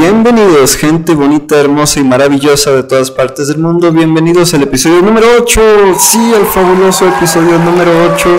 Bienvenidos, gente bonita, hermosa y maravillosa de todas partes del mundo. Bienvenidos al episodio número 8. Sí, el fabuloso episodio número 8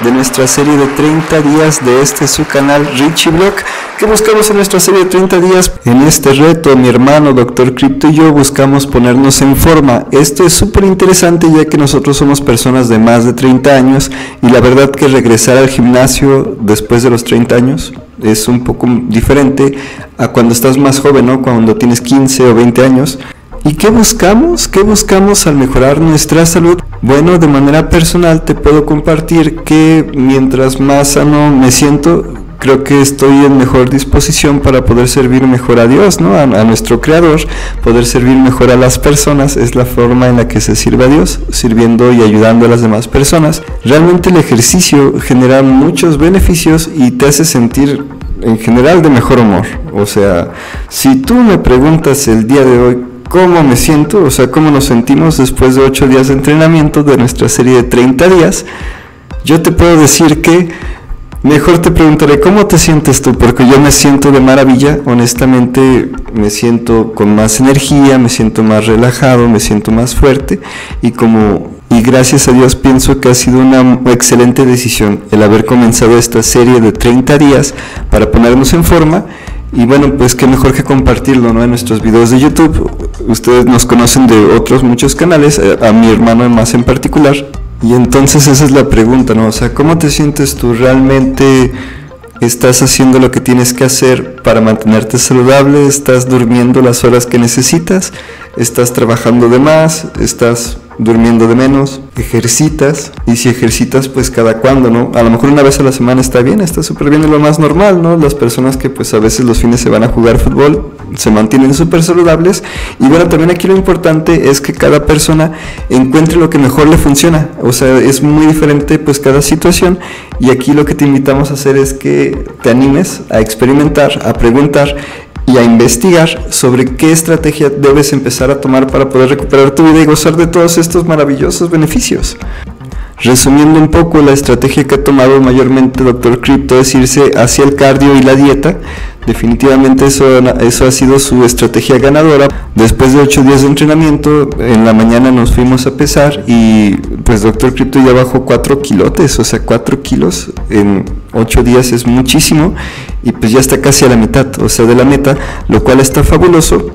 de nuestra serie de 30 días de su canal Richie Blog. ¿Qué buscamos en nuestra serie de 30 días? En este reto, mi hermano Dr. Crypto y yo buscamos ponernos en forma. Esto es súper interesante ya que nosotros somos personas de más de 30 años y la verdad que regresar al gimnasio después de los 30 años es un poco diferente a cuando estás más joven, ¿no? Cuando tienes 15 o 20 años. ¿Y qué buscamos? ¿Qué buscamos al mejorar nuestra salud? Bueno, de manera personal te puedo compartir que mientras más sano me siento, creo que estoy en mejor disposición para poder servir mejor a Dios, ¿no? A nuestro Creador, poder servir mejor a las personas, es la forma en la que se sirve a Dios, sirviendo y ayudando a las demás personas. Realmente el ejercicio genera muchos beneficios y te hace sentir en general de mejor humor. O sea, si tú me preguntas el día de hoy cómo me siento, o sea, cómo nos sentimos después de 8 días de entrenamiento de nuestra serie de 30 días, yo te puedo decir que mejor te preguntaré cómo te sientes tú, porque yo me siento de maravilla, honestamente me siento con más energía, me siento más relajado, me siento más fuerte y gracias a Dios pienso que ha sido una excelente decisión el haber comenzado esta serie de 30 días para ponernos en forma. Y bueno, pues qué mejor que compartirlo, ¿no? En nuestros videos de YouTube. Ustedes nos conocen de otros muchos canales, a mi hermano más en particular. Y entonces esa es la pregunta, ¿no? O sea, ¿cómo te sientes tú? ¿Realmente estás haciendo lo que tienes que hacer para mantenerte saludable? ¿Estás durmiendo las horas que necesitas? ¿Estás trabajando de más? ¿Estás durmiendo de menos? ¿Ejercitas? Y si ejercitas, pues cada cuándo, ¿no? A lo mejor una vez a la semana está bien, está súper bien, es lo más normal, ¿no? Las personas que pues a veces los fines se van a jugar fútbol se mantienen súper saludables. Y bueno, también aquí lo importante es que cada persona encuentre lo que mejor le funciona. O sea, es muy diferente pues cada situación, y aquí lo que te invitamos a hacer es que te animes a experimentar, a preguntar y a investigar sobre qué estrategia debes empezar a tomar para poder recuperar tu vida y gozar de todos estos maravillosos beneficios. Resumiendo un poco, la estrategia que ha tomado mayormente Dr. Crypto es irse hacia el cardio y la dieta. Definitivamente eso ha sido su estrategia ganadora. Después de 8 días de entrenamiento, en la mañana nos fuimos a pesar y pues Dr. Crypto ya bajó 4 kilotes, o sea 4 kilos en 8 días es muchísimo, y pues ya está casi a la mitad, o sea de la meta, lo cual está fabuloso.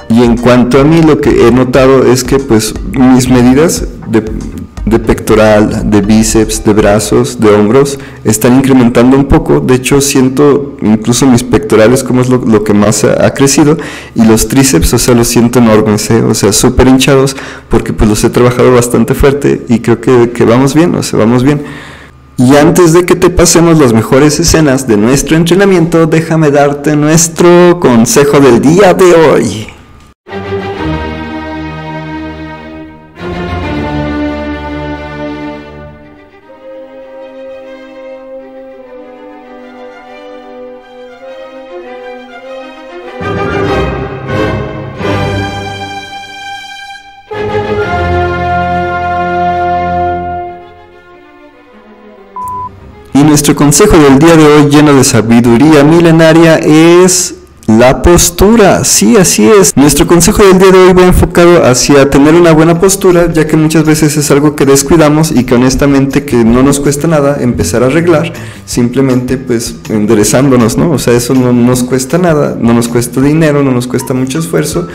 Y en cuanto a mí, lo que he notado es que pues mis medidas de pectoral, de bíceps, de brazos, de hombros están incrementando un poco. De hecho siento incluso mis pectorales como es lo que más ha crecido, y los tríceps, o sea, los siento enormes, o sea, súper hinchados, porque pues los he trabajado bastante fuerte y creo que vamos bien, o sea, vamos bien. Y antes de que te pasemos las mejores escenas de nuestro entrenamiento, déjame darte nuestro consejo del día de hoy. Nuestro consejo del día de hoy, lleno de sabiduría milenaria, es la postura. Sí, así es. Nuestro consejo del día de hoy va enfocado hacia tener una buena postura, ya que muchas veces es algo que descuidamos y que honestamente que no nos cuesta nada empezar a arreglar, simplemente pues enderezándonos, ¿no? O sea, eso no nos cuesta nada, no nos cuesta dinero, no nos cuesta mucho esfuerzo.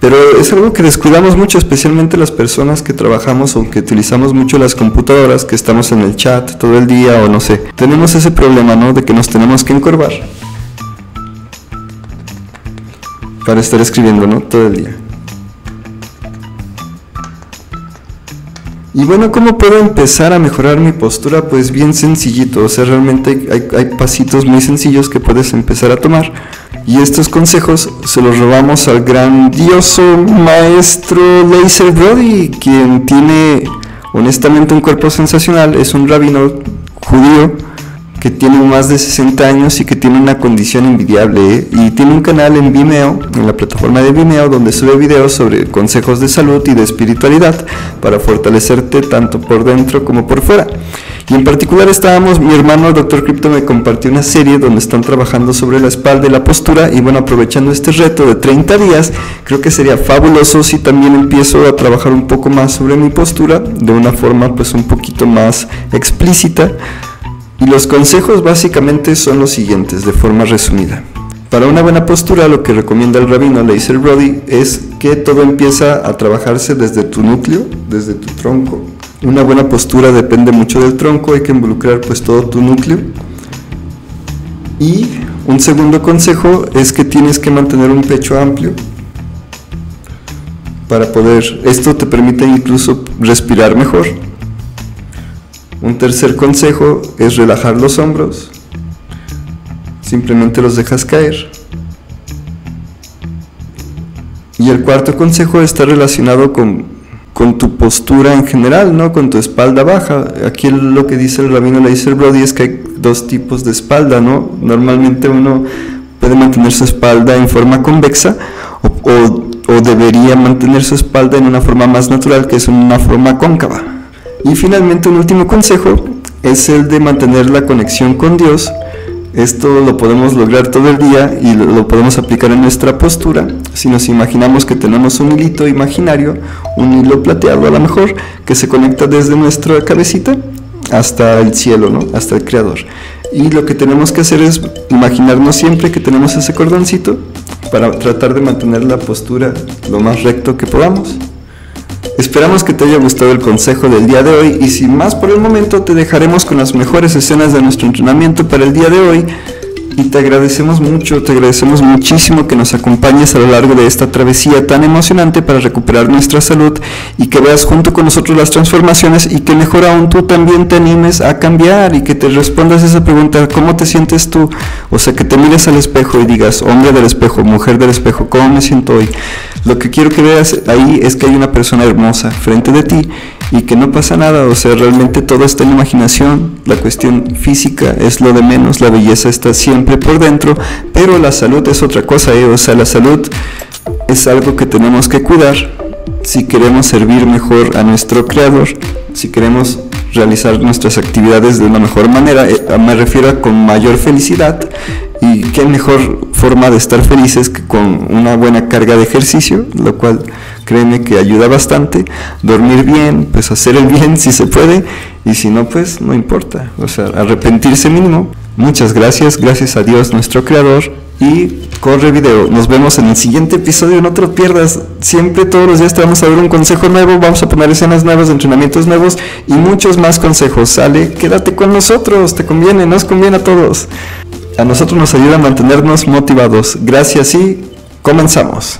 Pero es algo que descuidamos mucho, especialmente las personas que trabajamos o que utilizamos mucho las computadoras, que estamos en el chat todo el día o no sé. Tenemos ese problema, ¿no? De que nos tenemos que encorvar para estar escribiendo, ¿no? Todo el día. Y bueno, ¿cómo puedo empezar a mejorar mi postura? Pues bien sencillito, o sea, realmente hay pasitos muy sencillos que puedes empezar a tomar. Y estos consejos se los robamos al grandioso maestro Lazer Brody, quien tiene honestamente un cuerpo sensacional. Es un rabino judío que tiene más de 60 años y que tiene una condición envidiable, y tiene un canal en Vimeo, en la plataforma de Vimeo, donde sube videos sobre consejos de salud y de espiritualidad para fortalecerte tanto por dentro como por fuera. Y en particular mi hermano el Dr. Crypto me compartió una serie donde están trabajando sobre la espalda y la postura, y bueno, aprovechando este reto de 30 días, creo que sería fabuloso si también empiezo a trabajar un poco más sobre mi postura, de una forma pues un poquito más explícita. Y los consejos básicamente son los siguientes, de forma resumida. Para una buena postura, lo que recomienda el rabino Eliezer Brody es que todo empieza a trabajarse desde tu núcleo, desde tu tronco. Una buena postura depende mucho del tronco, hay que involucrar pues todo tu núcleo. Y un segundo consejo es que tienes que mantener un pecho amplio para esto te permite incluso respirar mejor. Un tercer consejo es relajar los hombros. Simplemente los dejas caer. Y el cuarto consejo está relacionado con tu postura en general, ¿no? Con tu espalda baja. Aquí lo que dice el rabino Eliezer Brody es que hay dos tipos de espalda, ¿no? Normalmente uno puede mantener su espalda en forma convexa o debería mantener su espalda en una forma más natural, que es en una forma cóncava. Y finalmente un último consejo es el de mantener la conexión con Dios. Esto lo podemos lograr todo el día y lo podemos aplicar en nuestra postura. Si nos imaginamos que tenemos un hilito imaginario, un hilo plateado a lo mejor, que se conecta desde nuestra cabecita hasta el cielo, ¿no? Hasta el Creador. Y lo que tenemos que hacer es imaginarnos siempre que tenemos ese cordoncito para tratar de mantener la postura lo más recto que podamos. Esperamos que te haya gustado el consejo del día de hoy, y sin más por el momento te dejaremos con las mejores escenas de nuestro entrenamiento para el día de hoy. Y te agradecemos muchísimo que nos acompañes a lo largo de esta travesía tan emocionante para recuperar nuestra salud, y que veas junto con nosotros las transformaciones, y que mejor aún tú también te animes a cambiar y que te respondas esa pregunta: ¿cómo te sientes tú? O sea, que te mires al espejo y digas: hombre del espejo, mujer del espejo, ¿cómo me siento hoy? Lo que quiero que veas ahí es que hay una persona hermosa frente de ti y que no pasa nada. O sea, realmente todo está en la imaginación. La cuestión física es lo de menos, la belleza está siempre por dentro, pero la salud es otra cosa, O sea, la salud es algo que tenemos que cuidar si queremos servir mejor a nuestro Creador, si queremos realizar nuestras actividades de una mejor manera, me refiero a con mayor felicidad. Y qué mejor forma de estar felices que con una buena carga de ejercicio, lo cual créeme que ayuda bastante. Dormir bien, pues hacer el bien si se puede, y si no, pues no importa, o sea, arrepentirse mínimo. Muchas gracias a Dios nuestro Creador, y corre video. Nos vemos en el siguiente episodio, no te lo pierdas. Siempre, todos los días te vamos a ver un consejo nuevo, vamos a poner escenas nuevas, entrenamientos nuevos y muchos más consejos. Sale, quédate con nosotros, te conviene, nos conviene a todos. A nosotros nos ayuda a mantenernos motivados. Gracias y comenzamos.